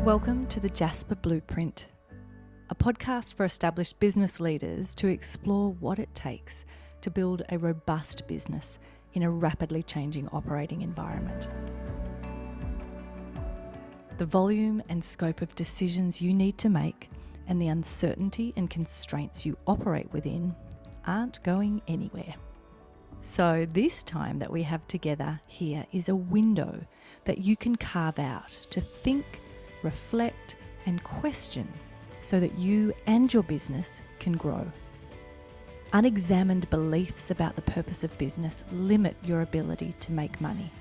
Welcome to the Jasper Blueprint, a podcast for established business leaders to explore what it takes to build a robust business in a rapidly changing operating environment. The volume and scope of decisions you need to make and the uncertainty and constraints you operate within aren't going anywhere. So this time that we have together here is a window that you can carve out to think, reflect and question so that you and your business can grow. Unexamined beliefs about the purpose of business limit your ability to make money.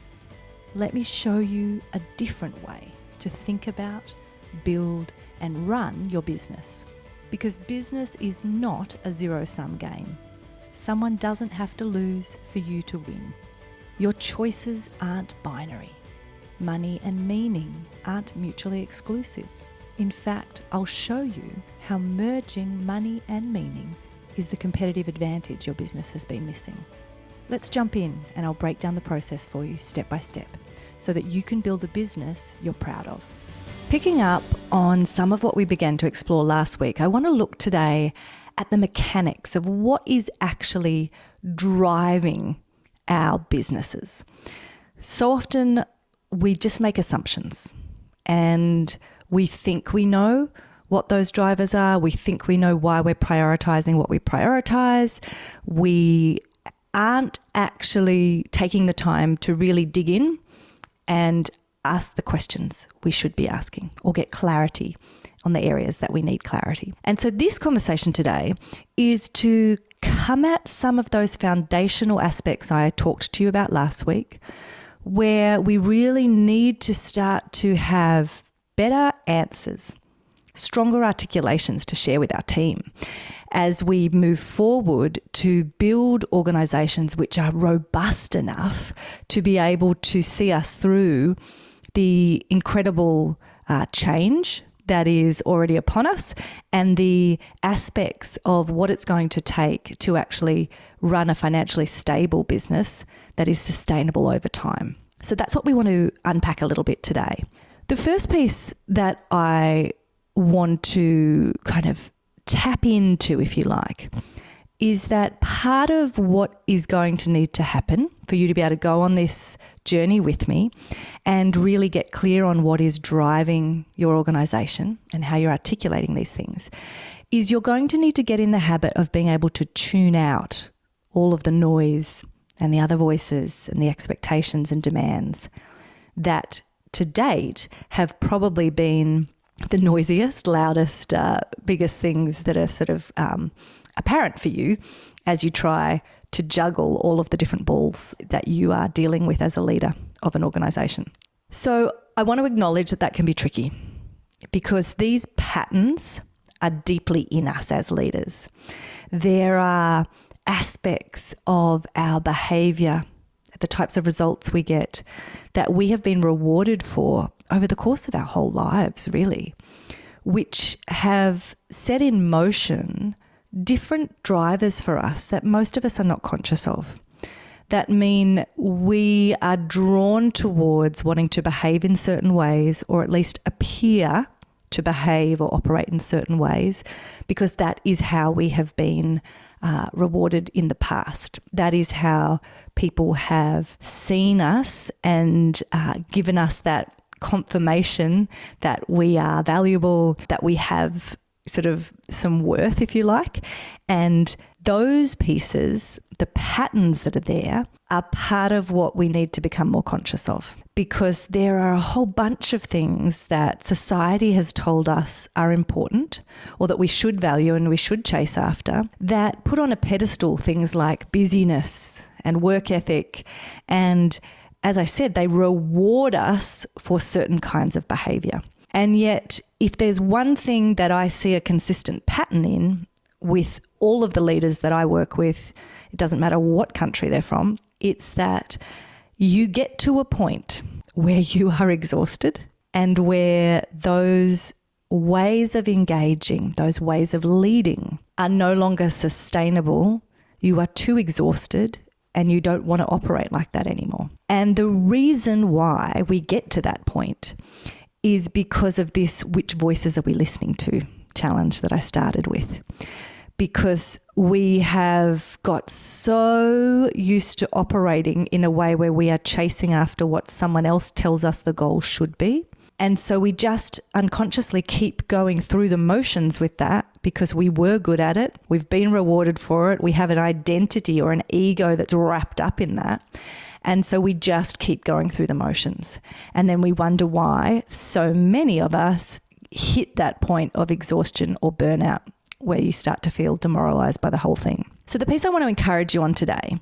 Let me show you a different way to think about, build and run your business. Because business is not a zero-sum game. Someone doesn't have to lose for you to win. Your choices aren't binary. Money and meaning aren't mutually exclusive. In fact, I'll show you how merging money and meaning is the competitive advantage your business has been missing. Let's jump in and I'll break down the process for you step by step so that you can build a business you're proud of. Picking up on some of what we began to explore last week, I want to look today at the mechanics of what is actually driving our businesses. So often we just make assumptions and we think we know what those drivers are. We think we know why we're prioritizing what we prioritize. We aren't actually taking the time to really dig in and ask the questions we should be asking or get clarity on the areas that we need clarity. And so this conversation today is to come at some of those foundational aspects I talked to you about last week, where we really need to start to have better answers, stronger articulations to share with our team as we move forward to build organisations which are robust enough to be able to see us through the incredible change that is already upon us and the aspects of what it's going to take to actually run a financially stable business that is sustainable over time. So that's what we want to unpack a little bit today. The first piece that I want to kind of tap into, if you like, is that part of what is going to need to happen for you to be able to go on this journey with me and really get clear on what is driving your organisation and how you're articulating these things is you're going to need to get in the habit of being able to tune out all of the noise and the other voices and the expectations and demands that to date have probably been the noisiest, loudest, biggest things that are sort of apparent for you as you try to juggle all of the different balls that you are dealing with as a leader of an organisation. So I want to acknowledge that that can be tricky because these patterns are deeply in us as leaders. There are aspects of our behaviour, the types of results we get that we have been rewarded for over the course of our whole lives, really, which have set in motion different drivers for us that most of us are not conscious of, that mean we are drawn towards wanting to behave in certain ways or at least appear to behave or operate in certain ways because that is how we have been rewarded in the past. That is how people have seen us and given us that confirmation that we are valuable, that we have sort of some worth, if you like. And those pieces, the patterns that are there, are part of what we need to become more conscious of, because there are a whole bunch of things that society has told us are important or that we should value and we should chase after that put on a pedestal things like busyness and work ethic. And as I said, they reward us for certain kinds of behaviour. And yet, if there's one thing that I see a consistent pattern in with all of the leaders that I work with, it doesn't matter what country they're from, it's that you get to a point where you are exhausted and where those ways of engaging, those ways of leading are no longer sustainable. You are too exhausted and you don't want to operate like that anymore. And the reason why we get to that point is because of this which voices are we listening to challenge that I started with. Because we have got so used to operating in a way where we are chasing after what someone else tells us the goal should be. And so we just unconsciously keep going through the motions with that because we were good at it. We've been rewarded for it. We have an identity or an ego that's wrapped up in that. And so we just keep going through the motions. And then we wonder why so many of us hit that point of exhaustion or burnout, where you start to feel demoralized by the whole thing. So the piece I want to encourage you on today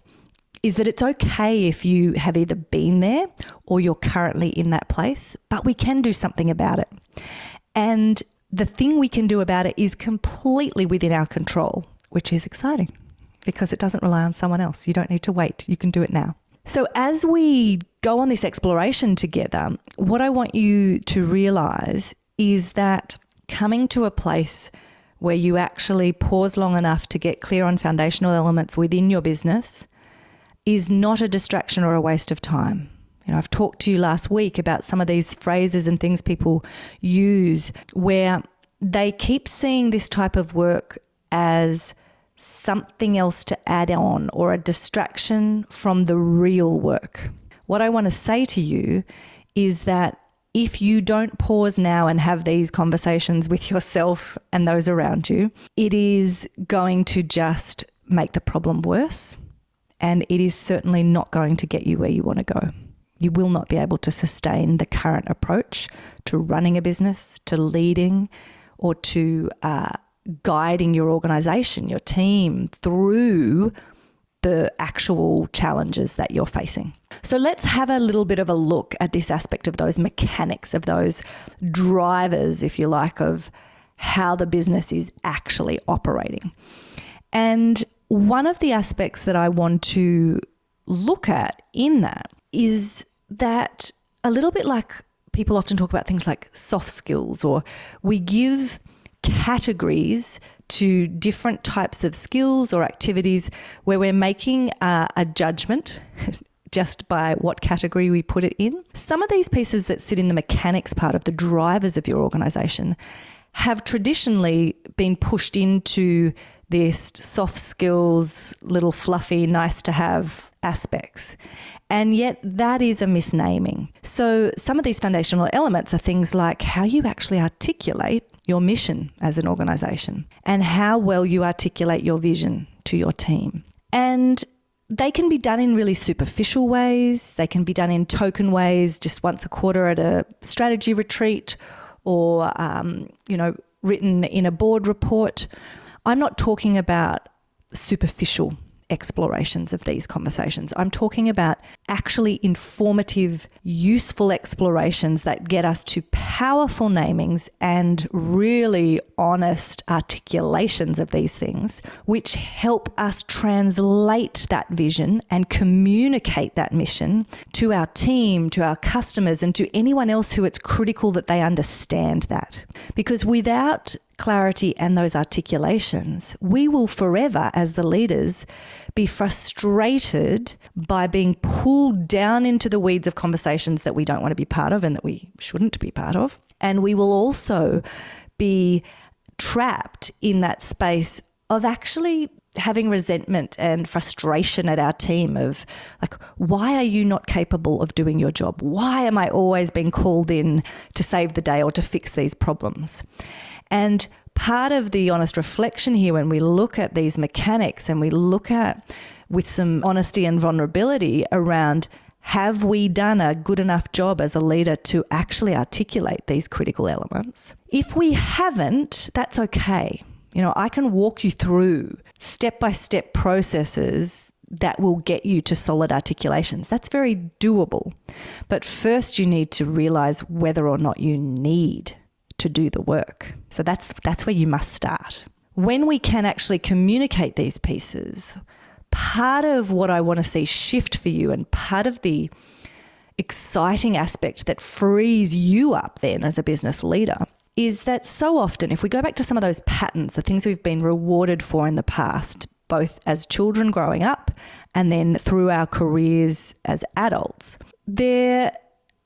is that it's okay if you have either been there or you're currently in that place, but we can do something about it. And the thing we can do about it is completely within our control, which is exciting because it doesn't rely on someone else. You don't need to wait. You can do it now. So as we go on this exploration together, what I want you to realize is that coming to a place where you actually pause long enough to get clear on foundational elements within your business is not a distraction or a waste of time. You know, I've talked to you last week about some of these phrases and things people use where they keep seeing this type of work as something else to add on or a distraction from the real work. What I want to say to you is that if you don't pause now and have these conversations with yourself and those around you, it is going to just make the problem worse, and it is certainly not going to get you where you want to go. You will not be able to sustain the current approach to running a business, to leading, or to guiding your organization, your team through the actual challenges that you're facing. So let's have a little bit of a look at this aspect of those mechanics, of those drivers, if you like, of how the business is actually operating. And one of the aspects that I want to look at in that is that a little bit like people often talk about things like soft skills, or we give categories to different types of skills or activities where we're making a judgment just by what category we put it in. Some of these pieces that sit in the mechanics part of the drivers of your organization have traditionally been pushed into this soft skills, little fluffy, nice to have aspects. And yet that is a misnaming. So some of these foundational elements are things like how you actually articulate your mission as an organization and how well you articulate your vision to your team. And they can be done in really superficial ways. They can be done in token ways, just once a quarter at a strategy retreat, or, written in a board report. I'm not talking about superficial explorations of these conversations. I'm talking about actually informative, useful explorations that get us to powerful namings and really honest articulations of these things, which help us translate that vision and communicate that mission to our team, to our customers, and to anyone else who it's critical that they understand that. Because without clarity and those articulations, we will forever, as the leaders, be frustrated by being pulled down into the weeds of conversations that we don't want to be part of and that we shouldn't be part of. And we will also be trapped in that space of actually having resentment and frustration at our team of like, why are you not capable of doing your job? Why am I always being called in to save the day or to fix these problems? And part of the honest reflection here, when we look at these mechanics and we look at with some honesty and vulnerability around, have we done a good enough job as a leader to actually articulate these critical elements? If we haven't, that's okay. I can walk you through step-by-step processes that will get you to solid articulations. That's very doable. But first you need to realize whether or not you need to do the work. So that's where you must start. When we can actually communicate these pieces, part of what I want to see shift for you, and part of the exciting aspect that frees you up then as a business leader, is that so often, if we go back to some of those patterns, the things we've been rewarded for in the past, both as children growing up and then through our careers as adults, there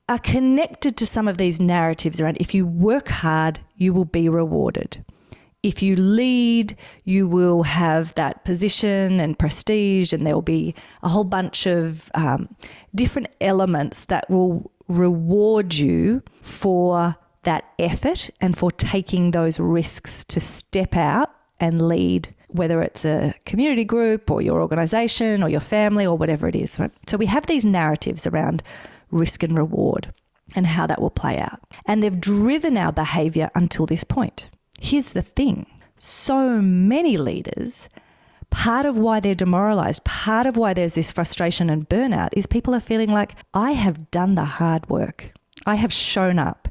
are connected to some of these narratives around if you work hard, you will be rewarded. If you lead, you will have that position and prestige, and there will be a whole bunch of different elements that will reward you for that effort and for taking those risks to step out and lead, whether it's a community group or your organization or your family or whatever it is, right? So we have these narratives around risk and reward and how that will play out. And they've driven our behavior until this point. Here's the thing. So many leaders, part of why they're demoralized, part of why there's this frustration and burnout is people are feeling like, I have done the hard work. I have shown up.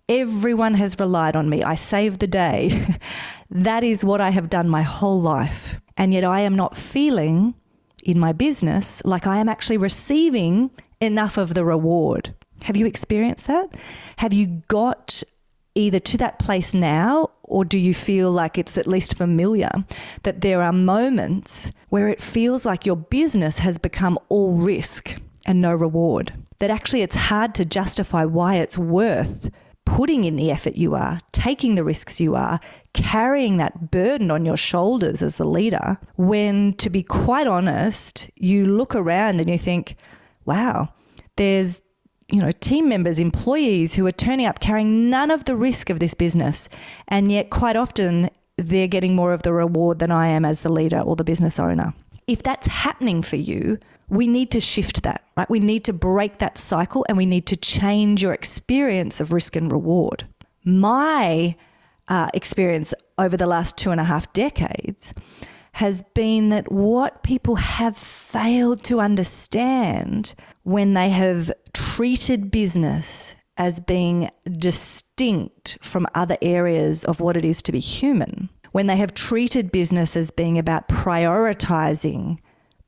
Everyone has relied on me. I saved the day. That is what I have done my whole life. And yet I am not feeling in my business like I am actually receiving enough of the reward. Have you experienced that? Have you got either to that place now, or do you feel like it's at least familiar that there are moments where it feels like your business has become all risk and no reward? That actually it's hard to justify why it's worth putting in the effort you are, taking the risks you are, carrying that burden on your shoulders as the leader, when, to be quite honest, you look around and you think, wow, there's team members, employees who are turning up carrying none of the risk of this business, and yet quite often they're getting more of the reward than I am as the leader or the business owner. If that's happening for you, we need to shift that, right? We need to break that cycle and we need to change your experience of risk and reward. My experience over the last 2.5 decades has been that what people have failed to understand when they have treated business as being distinct from other areas of what it is to be human, when they have treated business as being about prioritizing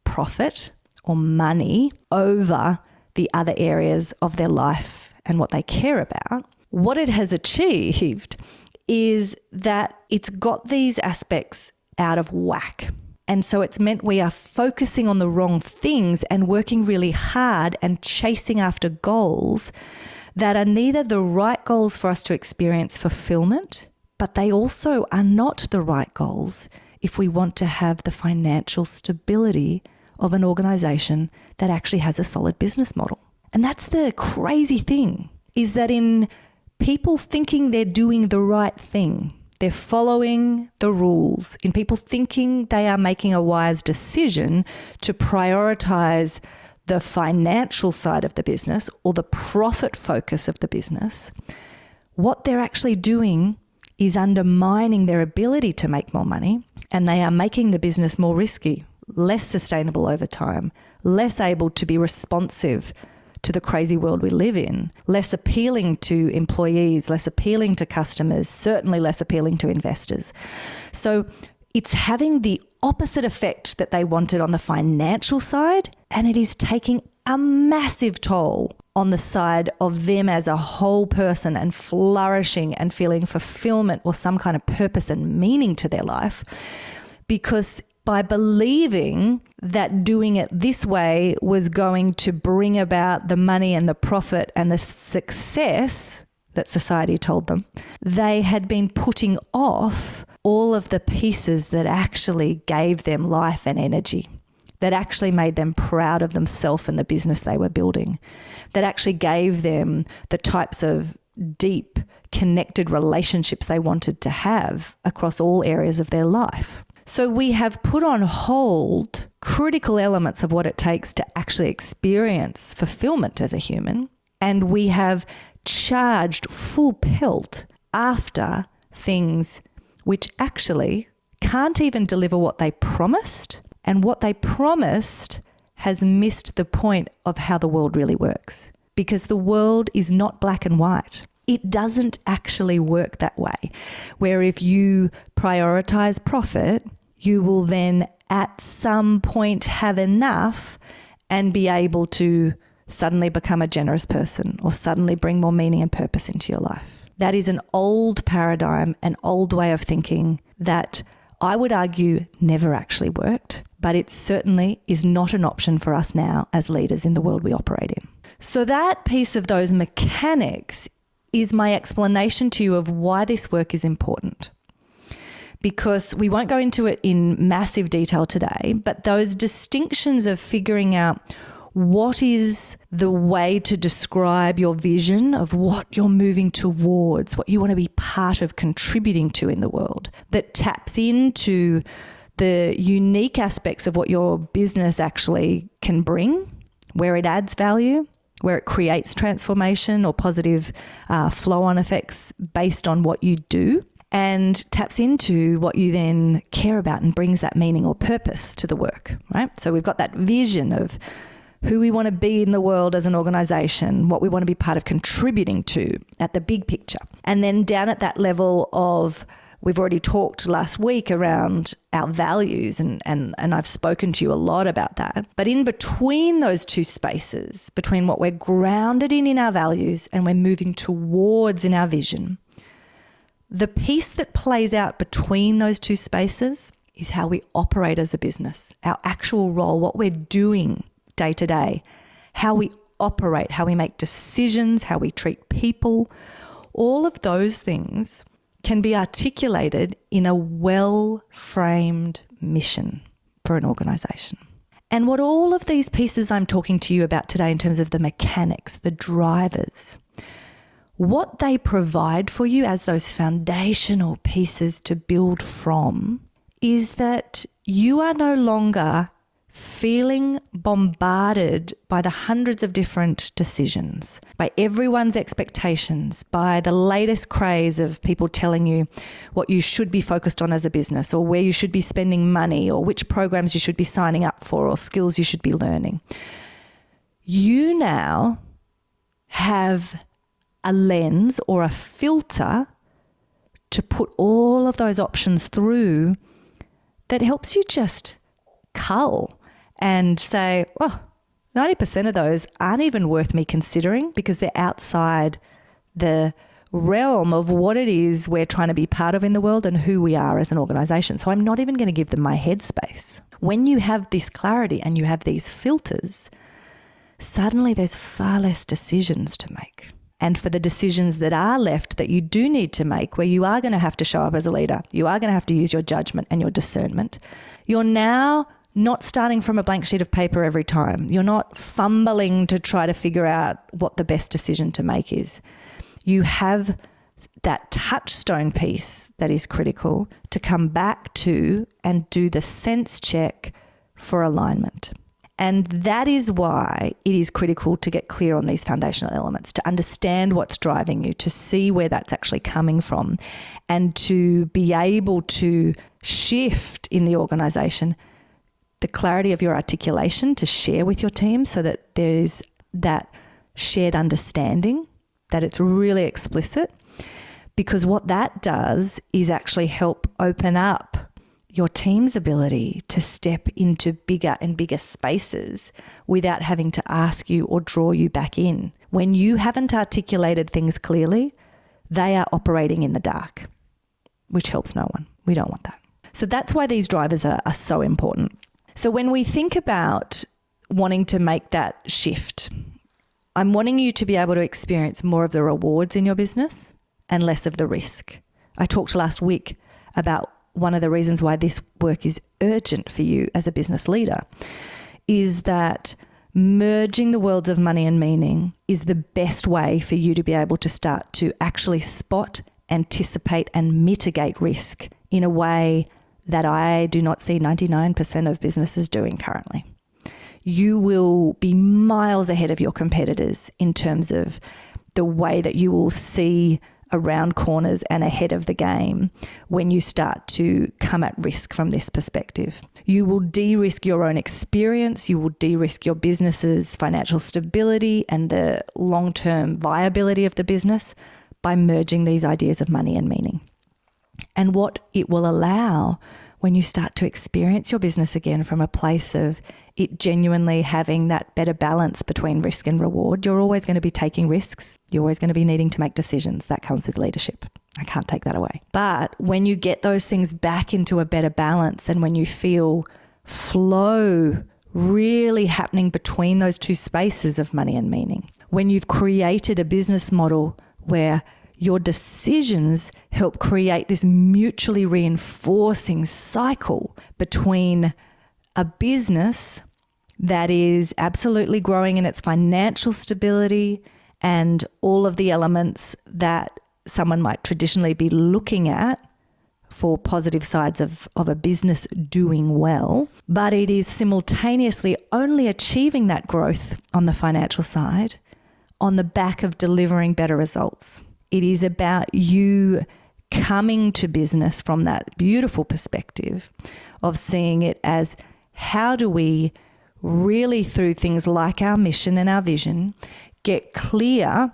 profit or money over the other areas of their life and what they care about, what it has achieved is that it's got these aspects out of whack. And so it's meant we are focusing on the wrong things and working really hard and chasing after goals that are neither the right goals for us to experience fulfillment, but they also are not the right goals if we want to have the financial stability of an organization that actually has a solid business model. And that's the crazy thing, is that in people thinking they're doing the right thing, they're following the rules, in people thinking they are making a wise decision to prioritize the financial side of the business or the profit focus of the business, what they're actually doing is undermining their ability to make more money, and they are making the business more risky, less sustainable over time, less able to be responsive to the crazy world we live in, less appealing to employees, less appealing to customers, certainly less appealing to investors. So it's having the opposite effect that they wanted on the financial side, and it is taking a massive toll on the side of them as a whole person and flourishing and feeling fulfillment or some kind of purpose and meaning to their life, because by believing that doing it this way was going to bring about the money and the profit and the success that society told them, they had been putting off all of the pieces that actually gave them life and energy, that actually made them proud of themselves and the business they were building, that actually gave them the types of deep, connected relationships they wanted to have across all areas of their life. So we have put on hold critical elements of what it takes to actually experience fulfillment as a human, and we have charged full pelt after things which actually can't even deliver what they promised, and what they promised has missed the point of how the world really works, because the world is not black and white. It doesn't actually work that way, where if you prioritize profit, you will then at some point have enough and be able to suddenly become a generous person or suddenly bring more meaning and purpose into your life. That is an old paradigm, an old way of thinking that I would argue never actually worked, but it certainly is not an option for us now as leaders in the world we operate in. So that piece of those mechanics is my explanation to you of why this work is important. Because we won't go into it in massive detail today, but those distinctions of figuring out what is the way to describe your vision of what you're moving towards, what you want to be part of contributing to in the world, that taps into the unique aspects of what your business actually can bring, where it adds value, where it creates transformation or positive flow-on effects based on what you do, and taps into what you then care about and brings that meaning or purpose to the work, right? So we've got that vision of who we want to be in the world as an organization, what we want to be part of contributing to at the big picture. And then down at that level of, we've already talked last week around our values, and I've spoken to you a lot about that. But in between those two spaces, between what we're grounded in our values and we're moving towards in our vision, the piece that plays out between those two spaces is how we operate as a business, our actual role, what we're doing day to day, how we operate, how we make decisions, how we treat people. All of those things can be articulated in a well-framed mission for an organisation. And what all of these pieces I'm talking to you about today in terms of the mechanics, the drivers, what they provide for you as those foundational pieces to build from is that you are no longer feeling bombarded by the hundreds of different decisions, by everyone's expectations, by the latest craze of people telling you what you should be focused on as a business, or where you should be spending money, or which programs you should be signing up for, or skills you should be learning. You now have a lens or a filter to put all of those options through that helps you just cull and say, well, 90% of those aren't even worth me considering because they're outside the realm of what it is we're trying to be part of in the world and who we are as an organisation. So I'm not even going to give them my headspace. When you have this clarity and you have these filters, suddenly there's far less decisions to make. And for the decisions that are left that you do need to make, where you are going to have to show up as a leader, you are going to have to use your judgment and your discernment, you're now not starting from a blank sheet of paper every time. You're not fumbling to try to figure out what the best decision to make is. You have that touchstone piece that is critical to come back to and do the sense check for alignment. And that is why it is critical to get clear on these foundational elements, to understand what's driving you, to see where that's actually coming from, and to be able to shift in the organisation the clarity of your articulation to share with your team so that there's that shared understanding, that it's really explicit. Because what that does is actually help open up your team's ability to step into bigger and bigger spaces without having to ask you or draw you back in. When you haven't articulated things clearly, they are operating in the dark, which helps no one. We don't want that. So that's why these drivers are so important. So when we think about wanting to make that shift, I'm wanting you to be able to experience more of the rewards in your business and less of the risk. I talked last week about one of the reasons why this work is urgent for you as a business leader is that merging the worlds of money and meaning is the best way for you to be able to start to actually spot, anticipate, and mitigate risk in a way that I do not see 99% of businesses doing currently. You will be miles ahead of your competitors in terms of the way that you will see around corners and ahead of the game when you start to come at risk from this perspective. You will de-risk your own experience, you will de-risk your business's financial stability and the long-term viability of the business by merging these ideas of money and meaning. And what it will allow when you start to experience your business again from a place of it genuinely having that better balance between risk and reward. You're always going to be taking risks. You're always going to be needing to make decisions. That comes with leadership. I can't take that away. But when you get those things back into a better balance and when you feel flow really happening between those two spaces of money and meaning. When you've created a business model where your decisions help create this mutually reinforcing cycle between a business that is absolutely growing in its financial stability and all of the elements that someone might traditionally be looking at for positive sides of a business doing well, but it is simultaneously only achieving that growth on the financial side on the back of delivering better results. It is about you coming to business from that beautiful perspective of seeing it as, how do we really, through things like our mission and our vision, get clear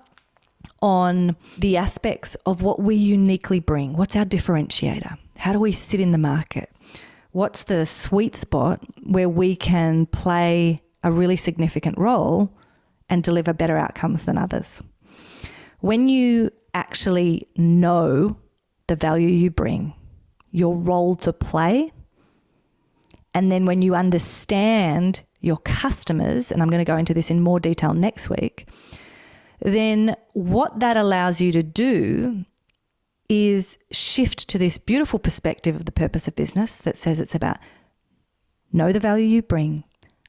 on the aspects of what we uniquely bring. What's our differentiator? How do we sit in the market? What's the sweet spot where we can play a really significant role and deliver better outcomes than others? When you actually know the value you bring, your role to play, and then when you understand your customers, and I'm going to go into this in more detail next week, then what that allows you to do is shift to this beautiful perspective of the purpose of business that says it's about know the value you bring,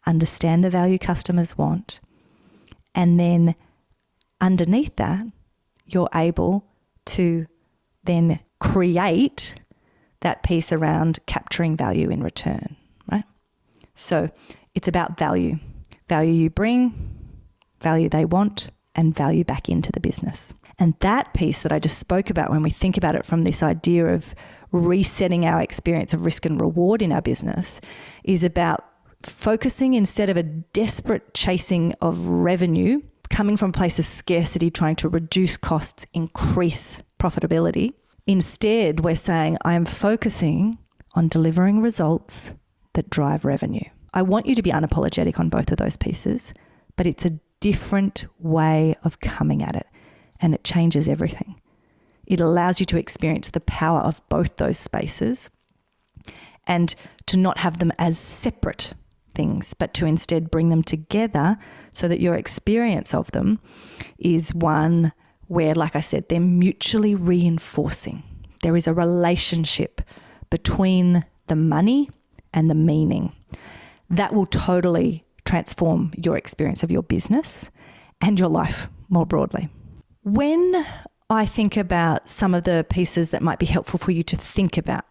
understand the value customers want, and then underneath that, you're able to then create that piece around capturing value in return, right? So it's about value. Value you bring, value they want, and value back into the business. And that piece that I just spoke about, when we think about it from this idea of resetting our experience of risk and reward in our business, is about focusing, instead of a desperate chasing of revenue, coming from a place of scarcity, trying to reduce costs, increase profitability. Instead, we're saying, I am focusing on delivering results that drive revenue. I want you to be unapologetic on both of those pieces, but it's a different way of coming at it, and it changes everything. It allows you to experience the power of both those spaces and to not have them as separate things, but to instead bring them together so that your experience of them is one where, like I said, they're mutually reinforcing. There is a relationship between the money and the meaning that will totally transform your experience of your business and your life more broadly. When I think about some of the pieces that might be helpful for you to think about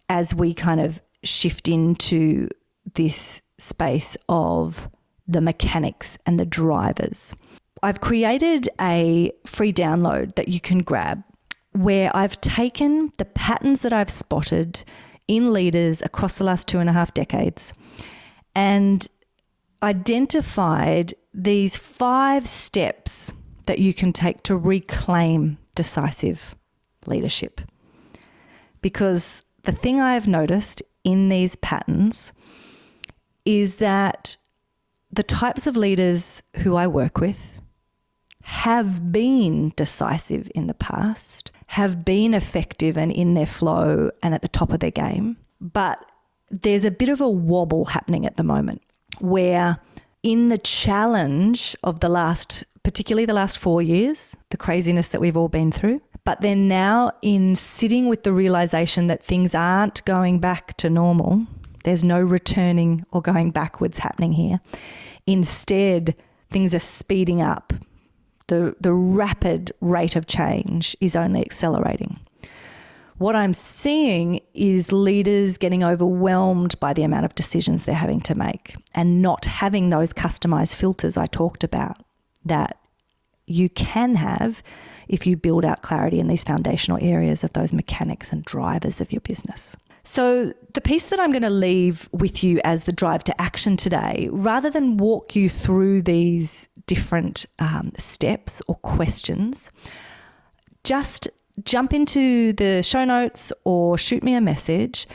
as we kind of shift into this space of the mechanics and the drivers, I've created a free download that you can grab where I've taken the patterns that I've spotted in leaders across the last 2.5 decades and identified these 5 steps that you can take to reclaim decisive leadership. Because the thing I've noticed in these patterns is that the types of leaders who I work with have been decisive in the past, have been effective and in their flow and at the top of their game, but there's a bit of a wobble happening at the moment where in the challenge of particularly the last 4 years, the craziness that we've all been through, but then now in sitting with the realization that things aren't going back to normal, there's no returning or going backwards happening here. Instead, things are speeding up. The rapid rate of change is only accelerating. What I'm seeing is leaders getting overwhelmed by the amount of decisions they're having to make and not having those customized filters I talked about that you can have if you build out clarity in these foundational areas of those mechanics and drivers of your business. So the piece that I'm going to leave with you as the drive to action today, rather than walk you through these different steps or questions, just jump into the show notes or shoot me a message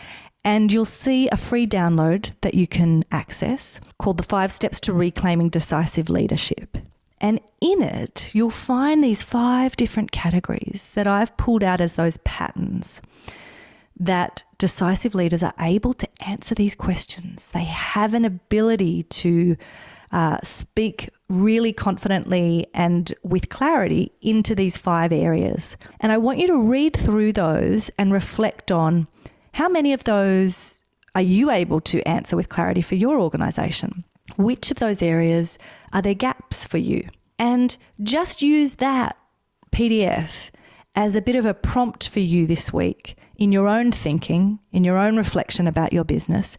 and you'll see a free download that you can access called the 5 Steps to Reclaiming Decisive Leadership. And in it, you'll find these 5 different categories that I've pulled out as those patterns that decisive leaders are able to answer these questions. They have an ability to speak really confidently and with clarity into these 5 areas. And I want you to read through those and reflect on how many of those are you able to answer with clarity for your organisation? Which of those areas are there gaps for you? And just use that PDF as a bit of a prompt for you this week in your own thinking, in your own reflection about your business,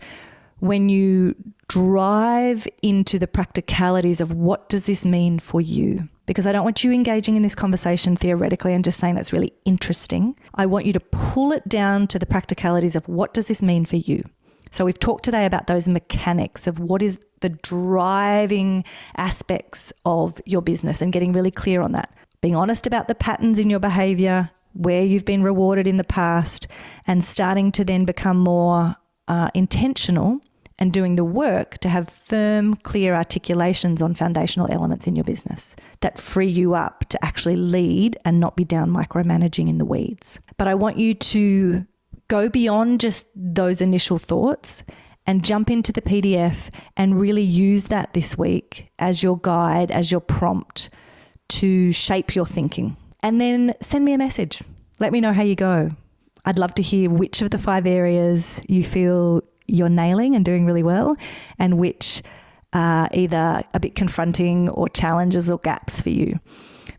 when you drive into the practicalities of what does this mean for you. Because I don't want you engaging in this conversation theoretically and just saying that's really interesting. I want you to pull it down to the practicalities of what does this mean for you. So we've talked today about those mechanics of what is the driving aspects of your business and getting really clear on that. Being honest about the patterns in your behavior, where you've been rewarded in the past, and starting to then become more intentional and doing the work to have firm, clear articulations on foundational elements in your business that free you up to actually lead and not be down micromanaging in the weeds. But I want you to go beyond just those initial thoughts and jump into the PDF and really use that this week as your guide, as your prompt to shape your thinking. And then send me a message. Let me know how you go. I'd love to hear which of the 5 areas you feel you're nailing and doing really well, and which are either a bit confronting or challenges or gaps for you,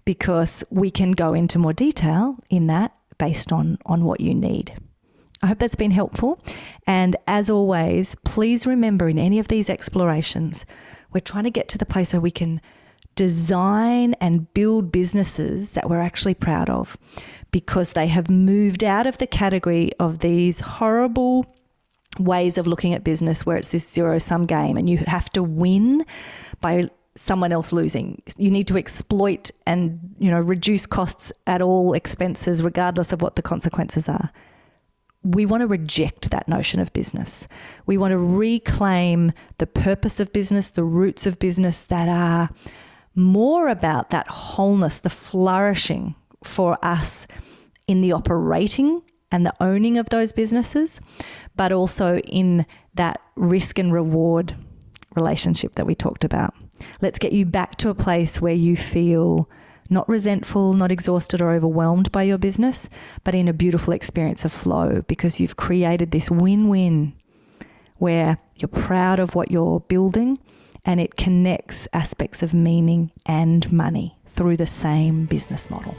because we can go into more detail in that based on what you need. I hope that's been helpful. And as always, please remember in any of these explorations, we're trying to get to the place where we can design and build businesses that we're actually proud of, because they have moved out of the category of these horrible ways of looking at business where it's this zero-sum game and you have to win by someone else losing. You need to exploit and, reduce costs at all expenses regardless of what the consequences are. We want to reject that notion of business. We want to reclaim the purpose of business, the roots of business that are more about that wholeness, the flourishing for us in the operating and the owning of those businesses, but also in that risk and reward relationship that we talked about. Let's get you back to a place where you feel not resentful, not exhausted or overwhelmed by your business, but in a beautiful experience of flow, because you've created this win-win where you're proud of what you're building and it connects aspects of meaning and money through the same business model.